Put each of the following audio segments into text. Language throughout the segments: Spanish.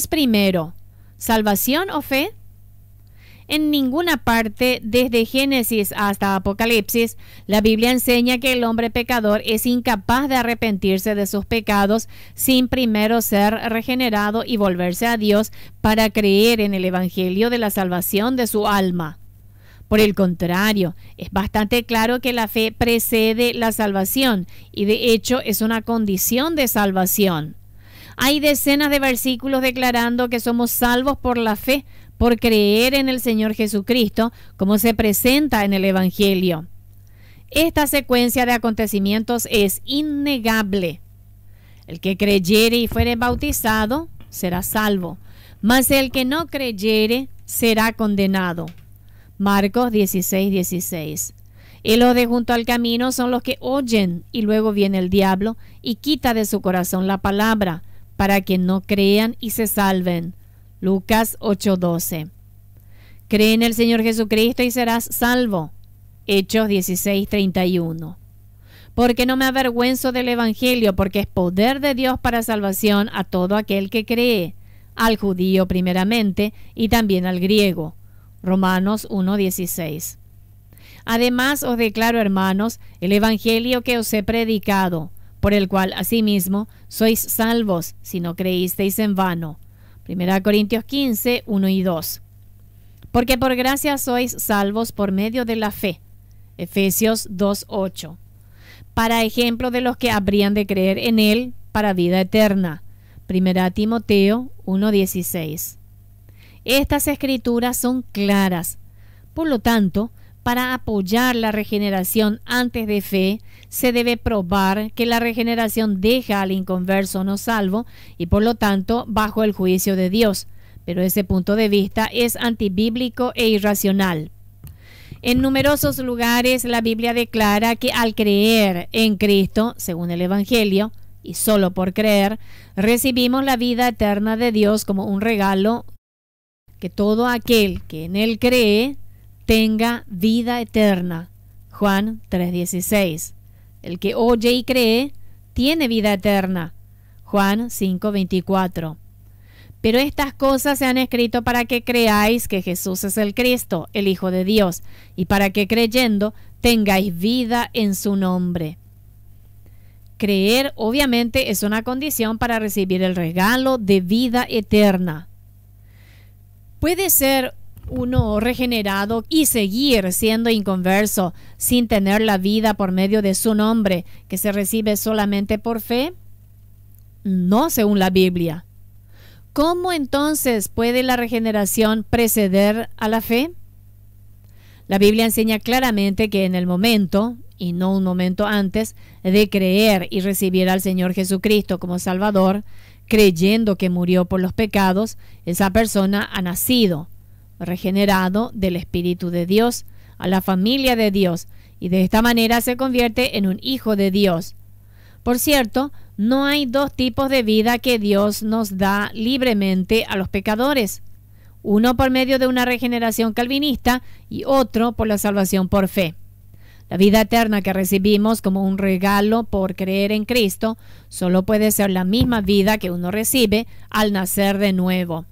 es primero? ¿Salvación o fe? En ninguna parte, desde Génesis hasta Apocalipsis, la Biblia enseña que el hombre pecador es incapaz de arrepentirse de sus pecados sin primero ser regenerado y volverse a Dios para creer en el Evangelio de la salvación de su alma. Por el contrario, es bastante claro que la fe precede la salvación y de hecho es una condición de salvación. Hay decenas de versículos declarando que somos salvos por la fe, por creer en el Señor Jesucristo, como se presenta en el Evangelio. Esta secuencia de acontecimientos es innegable. El que creyere y fuere bautizado será salvo, mas el que no creyere será condenado. Marcos 16:16. Y los de junto al camino son los que oyen, y luego viene el diablo y quita de su corazón la palabra, para que no crean y se salven. Lucas 8:12. Cree en el Señor Jesucristo y serás salvo. Hechos 16:31. Porque no me avergüenzo del Evangelio, porque es poder de Dios para salvación a todo aquel que cree, al judío primeramente y también al griego. Romanos 1:16. Además os declaro, hermanos, el Evangelio que os he predicado, por el cual asimismo sois salvos, si no creísteis en vano. 1 Corintios 15, 1 y 2. Porque por gracia sois salvos por medio de la fe. Efesios 2:8. Para ejemplo de los que habrían de creer en él para vida eterna. 1 Timoteo 1:16. Estas escrituras son claras. Por lo tanto, para apoyar la regeneración antes de fe, se debe probar que la regeneración deja al inconverso no salvo y por lo tanto bajo el juicio de Dios. Pero ese punto de vista es antibíblico e irracional. En numerosos lugares la Biblia declara que al creer en Cristo, según el Evangelio, y solo por creer, recibimos la vida eterna de Dios como un regalo, que todo aquel que en él cree tenga vida eterna. Juan 3:16. El que oye y cree tiene vida eterna. Juan 5:24. Pero estas cosas se han escrito para que creáis que Jesús es el Cristo, el Hijo de Dios, y para que creyendo tengáis vida en su nombre. Creer obviamente es una condición para recibir el regalo de vida eterna. ¿Puede ser uno regenerado y seguir siendo inconverso sin tener la vida por medio de su nombre, que se recibe solamente por fe? No, según la Biblia. ¿Cómo entonces puede la regeneración preceder a la fe? La Biblia enseña claramente que en el momento, y no un momento antes, de creer y recibir al Señor Jesucristo como Salvador, creyendo que murió por los pecados, esa persona ha nacido, regenerado del Espíritu de Dios, a la familia de Dios, y de esta manera se convierte en un hijo de Dios. Por cierto, no hay dos tipos de vida que Dios nos da libremente a los pecadores. Uno por medio de una regeneración calvinista y otro por la salvación por fe. La vida eterna que recibimos como un regalo por creer en Cristo solo puede ser la misma vida que uno recibe al nacer de nuevo.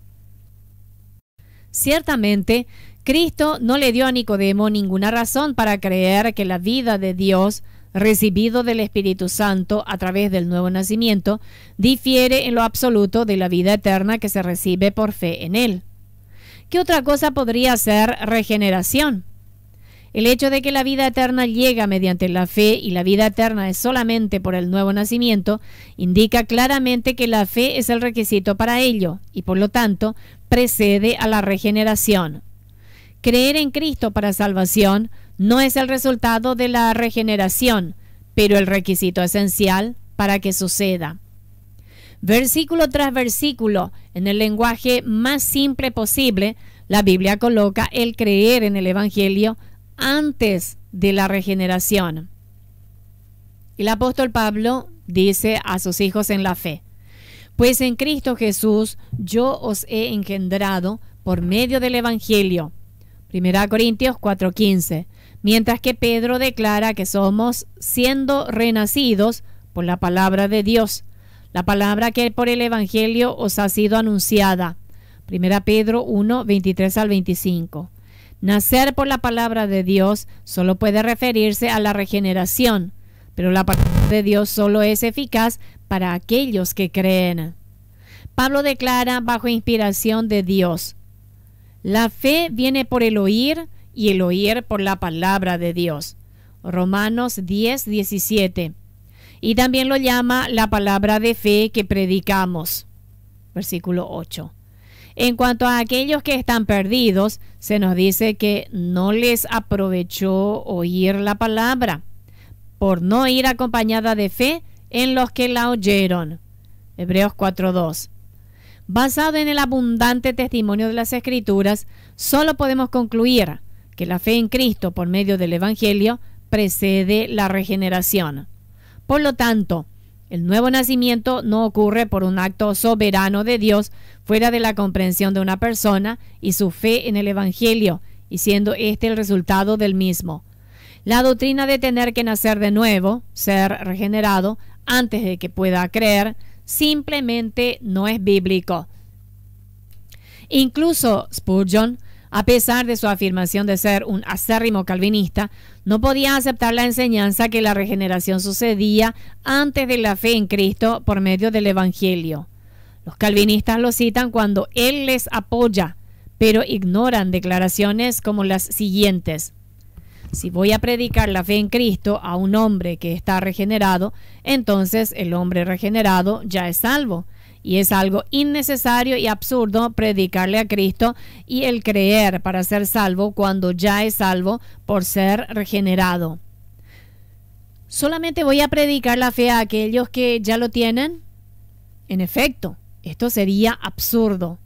Ciertamente, Cristo no le dio a Nicodemo ninguna razón para creer que la vida de Dios, recibido del Espíritu Santo a través del nuevo nacimiento, difiere en lo absoluto de la vida eterna que se recibe por fe en Él. ¿Qué otra cosa podría ser regeneración? El hecho de que la vida eterna llega mediante la fe y la vida eterna es solamente por el nuevo nacimiento, indica claramente que la fe es el requisito para ello y por lo tanto precede a la regeneración. Creer en Cristo para salvación no es el resultado de la regeneración, pero el requisito esencial para que suceda. Versículo tras versículo, en el lenguaje más simple posible, la Biblia coloca el creer en el Evangelio antes de la regeneración. El apóstol Pablo dice a sus hijos en la fe: pues en Cristo Jesús yo os he engendrado por medio del Evangelio. 1 Corintios 4:15. Mientras que Pedro declara que somos siendo renacidos por la palabra de Dios. la palabra que por el Evangelio os ha sido anunciada. 1 Pedro 1, 23 al 25. Nacer por la palabra de Dios solo puede referirse a la regeneración, pero la palabra de Dios solo es eficaz para aquellos que creen. Pablo declara bajo inspiración de Dios: la fe viene por el oír y el oír por la palabra de Dios. Romanos 10, 17. Y también lo llama la palabra de fe que predicamos. Versículo 8. En cuanto a aquellos que están perdidos, se nos dice que no les aprovechó oír la palabra, por no ir acompañada de fe en los que la oyeron. Hebreos 4:2. Basado en el abundante testimonio de las Escrituras, solo podemos concluir que la fe en Cristo por medio del Evangelio precede la regeneración. Por lo tanto, el nuevo nacimiento no ocurre por un acto soberano de Dios fuera de la comprensión de una persona y su fe en el Evangelio, y siendo este el resultado del mismo. La doctrina de tener que nacer de nuevo, ser regenerado, antes de que pueda creer, simplemente no es bíblico. Incluso Spurgeon, a pesar de su afirmación de ser un acérrimo calvinista, no podía aceptar la enseñanza que la regeneración sucedía antes de la fe en Cristo por medio del Evangelio. Los calvinistas lo citan cuando él les apoya, pero ignoran declaraciones como las siguientes: si voy a predicar la fe en Cristo a un hombre que está regenerado, entonces el hombre regenerado ya es salvo. Y es algo innecesario y absurdo predicarle a Cristo y el creer para ser salvo cuando ya es salvo por ser regenerado. ¿Solamente voy a predicar la fe a aquellos que ya lo tienen? En efecto, esto sería absurdo.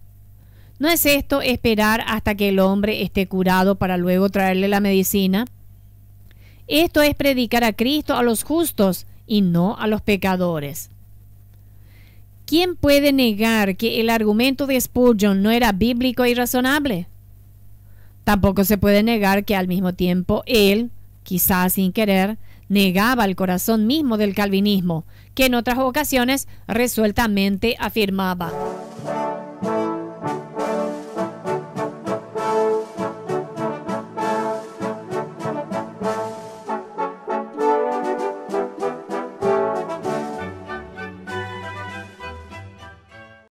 ¿No es esto esperar hasta que el hombre esté curado para luego traerle la medicina? Esto es predicar a Cristo a los justos y no a los pecadores. ¿Quién puede negar que el argumento de Spurgeon no era bíblico y razonable? Tampoco se puede negar que al mismo tiempo él, quizás sin querer, negaba el corazón mismo del calvinismo, que en otras ocasiones resueltamente afirmaba.